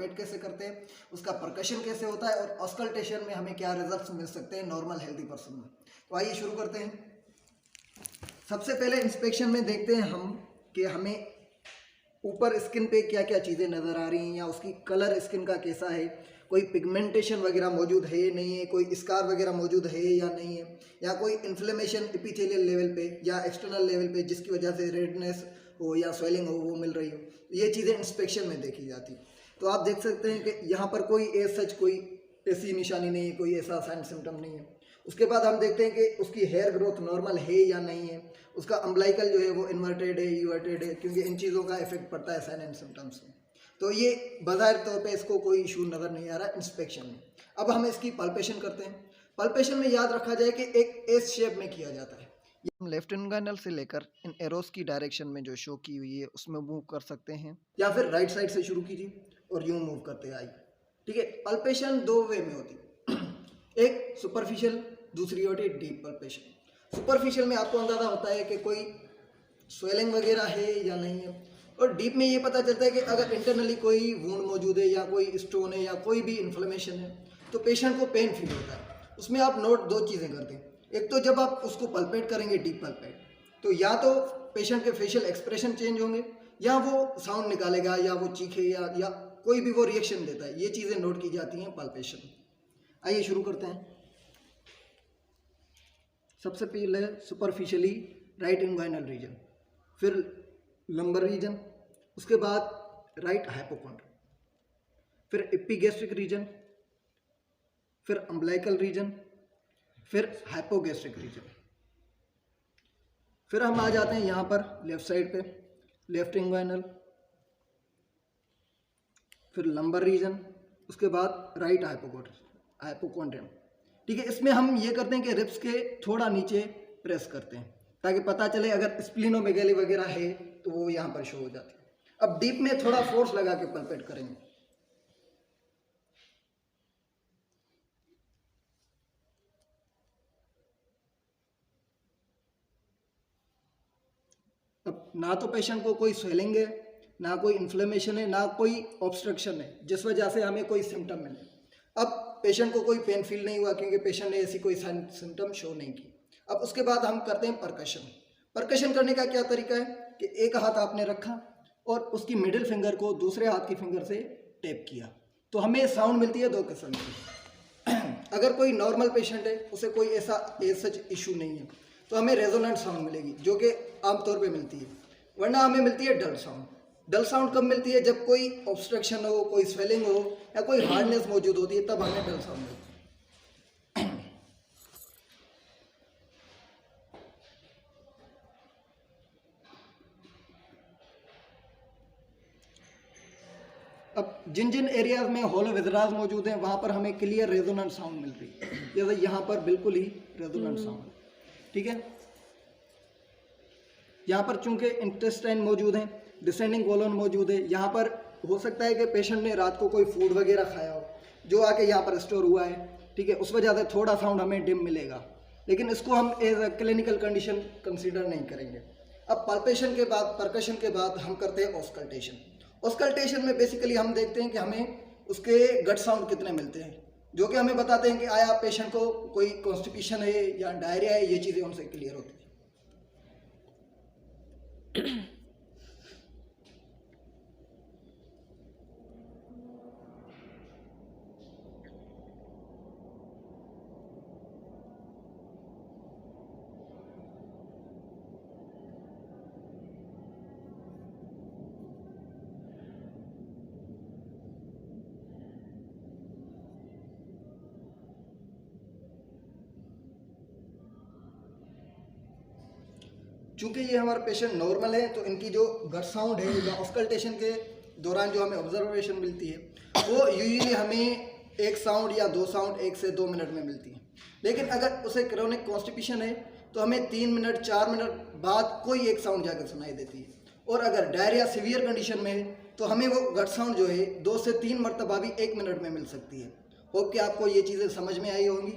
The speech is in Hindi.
पल्पेट कैसे करते हैं, उसका परकशन कैसे होता है और ऑस्कल्टेशन में हमें क्या रिजल्ट्स मिल सकते हैं नॉर्मल हेल्दी पर्सन में। तो आइए शुरू करते हैं। सबसे पहले इंस्पेक्शन में देखते हैं हम कि हमें ऊपर स्किन पे क्या क्या चीज़ें नज़र आ रही हैं या उसकी कलर स्किन का कैसा है, कोई पिगमेंटेशन वगैरह मौजूद है नहीं है, कोई स्कार वगैरह मौजूद है या नहीं है, या कोई इन्फ्लेमेशन एपिथेलियल लेवल पे या एक्सटर्नल लेवल पे जिसकी वजह से रेडनेस हो या स्वेलिंग हो वो मिल रही हो, ये चीज़ें इंस्पेक्शन में देखी जाती। तो आप देख सकते हैं कि यहाँ पर कोई सच कोई ऐसी निशानी नहीं है, कोई ऐसा साइन सिम्टम नहीं है। उसके बाद हम देखते हैं कि उसकी हेयर ग्रोथ नॉर्मल है या नहीं है, उसका अम्बलाइकल जो है वो इन्वर्टेड है यूवर्टेड है, क्योंकि इन चीज़ों का इफेक्ट पड़ता है साइन एंड सिम्टम्स में। तो ये बाज़ाहिर तौर पे इसको कोई इशू नज़र नहीं आ रहा इंस्पेक्शन में। अब हम इसकी पल्पेशन करते हैं। पल्पेशन में याद रखा जाए कि एक एस शेप में किया जाता है। हम लेफ्ट इंगाइनल से लेकर इन एरोस की डायरेक्शन में जो शो की हुई है उसमें मूव कर सकते हैं, या फिर राइट साइड से शुरू कीजिए और यूँ मूव करते आइए। ठीक है, पल्पेशन दो वे में होती है, एक सुपरफिशियल, दूसरी होती है डीप पल्पेशन। सुपरफिशियल में आपको अंदाजा होता है कि कोई स्वेलिंग वगैरह है या नहीं है, और डीप में ये पता चलता है कि अगर इंटरनली कोई वुंड मौजूद है या कोई स्टोन है या कोई भी इन्फ्लेमेशन है तो पेशेंट को पेन फील होता है। उसमें आप नोट दो चीज़ें करते हैं, एक तो जब आप उसको पल्पेट करेंगे डीप पल्पेट, तो या तो पेशेंट के फेशियल एक्सप्रेशन चेंज होंगे, या वो साउंड निकालेगा, या वो चीखे, या कोई भी वो रिएक्शन देता है। ये चीज़ें नोट की जाती हैं पल्पेशन। आइए शुरू करते हैं। सबसे पहले सुपरफिशियली राइट इंगाइनल रीजन, फिर लंबर रीजन, उसके बाद राइट हाइपोकॉन्ड्रियम, फिर एपिगैस्ट्रिक रीजन, फिर अम्बलाइकल रीजन, फिर हाइपोगैस्ट्रिक रीजन। फिर हम आ जाते हैं यहाँ पर लेफ्ट साइड पे, लेफ्ट इंगाइनल, फिर लंबर रीजन, उसके बाद राइट हाइपोकॉन्ड्रियम। ठीक है, इसमें हम ये करते हैं कि रिब्स के थोड़ा नीचे प्रेस करते हैं ताकि पता चले अगर स्प्लिनोमेगेली वगैरह है तो वो यहाँ पर शो हो जाती है। अब डीप में थोड़ा फोर्स लगा के पल्पेट करेंगे। अब ना तो पेशेंट को कोई स्वेलिंग है, ना कोई इन्फ्लेमेशन है, ना कोई ऑब्स्ट्रक्शन है जिस वजह से हमें कोई सिम्टम मिले। अब पेशेंट को कोई पेन फील नहीं हुआ क्योंकि पेशेंट ने ऐसी कोई सिम्टम शो नहीं की। अब उसके बाद हम करते हैं परकशन। परकशन करने का क्या तरीका है कि एक हाथ आपने रखा और उसकी मिडिल फिंगर को दूसरे हाथ की फिंगर से टैप किया, तो हमें साउंड मिलती है दो किस्म की। अगर कोई नॉर्मल पेशेंट है, उसे कोई ऐसा सच इशू नहीं है, तो हमें रेजोनेंट साउंड मिलेगी जो कि आमतौर पे मिलती है, वरना हमें मिलती है डल साउंड। डल साउंड कब मिलती है? जब कोई ऑब्स्ट्रक्शन हो, कोई स्वेलिंग हो या कोई हार्डनेस मौजूद होती है, तब हमें डल साउंड मिलती है। अब जिन जिन एरियाज में होलो विजराज मौजूद हैं वहाँ पर हमें क्लियर रेजोनेंट साउंड मिल रही है, जैसे यहाँ पर बिल्कुल ही रेजोनेंट साउंड। ठीक है, यहाँ पर चूंकि इंटेस्टाइन मौजूद हैं, डिसेंडिंग कोलन मौजूद है, यहाँ पर हो सकता है कि पेशेंट ने रात को कोई फूड वगैरह खाया हो जो आके यहाँ पर स्टोर हुआ है। ठीक है, उस वजह से थोड़ा साउंड हमें डिम मिलेगा, लेकिन इसको हम as a clinical condition consider नहीं करेंगे। अब पल्पेशन के बाद, परकशन के बाद हम करते हैं ऑस्कल्टेशन। ऑस्कल्टेशन में बेसिकली हम देखते हैं कि हमें उसके गट साउंड कितने मिलते हैं, जो कि हमें बताते हैं कि आया पेशेंट को कोई कॉन्स्टिपेशन है या डायरिया है, ये चीज़ें उनसे क्लियर होती हैं। चूंकि ये हमारे पेशेंट नॉर्मल है, तो इनकी जो गट साउंड है या ऑस्कल्टेशन के दौरान जो हमें ऑब्जर्वेशन मिलती है वो यूजुअली हमें एक साउंड या दो साउंड 1 से 2 मिनट में मिलती है। लेकिन अगर उसे क्रोनिक कॉन्स्टिपेशन है तो हमें 3 मिनट 4 मिनट बाद कोई एक साउंड जाकर सुनाई देती है, और अगर डायरिया सीवियर कंडीशन में है तो हमें वो गट साउंड जो है 2 से 3 मरतबा भी 1 मिनट में मिल सकती है। होप कि आपको ये चीज़ें समझ में आई होंगी।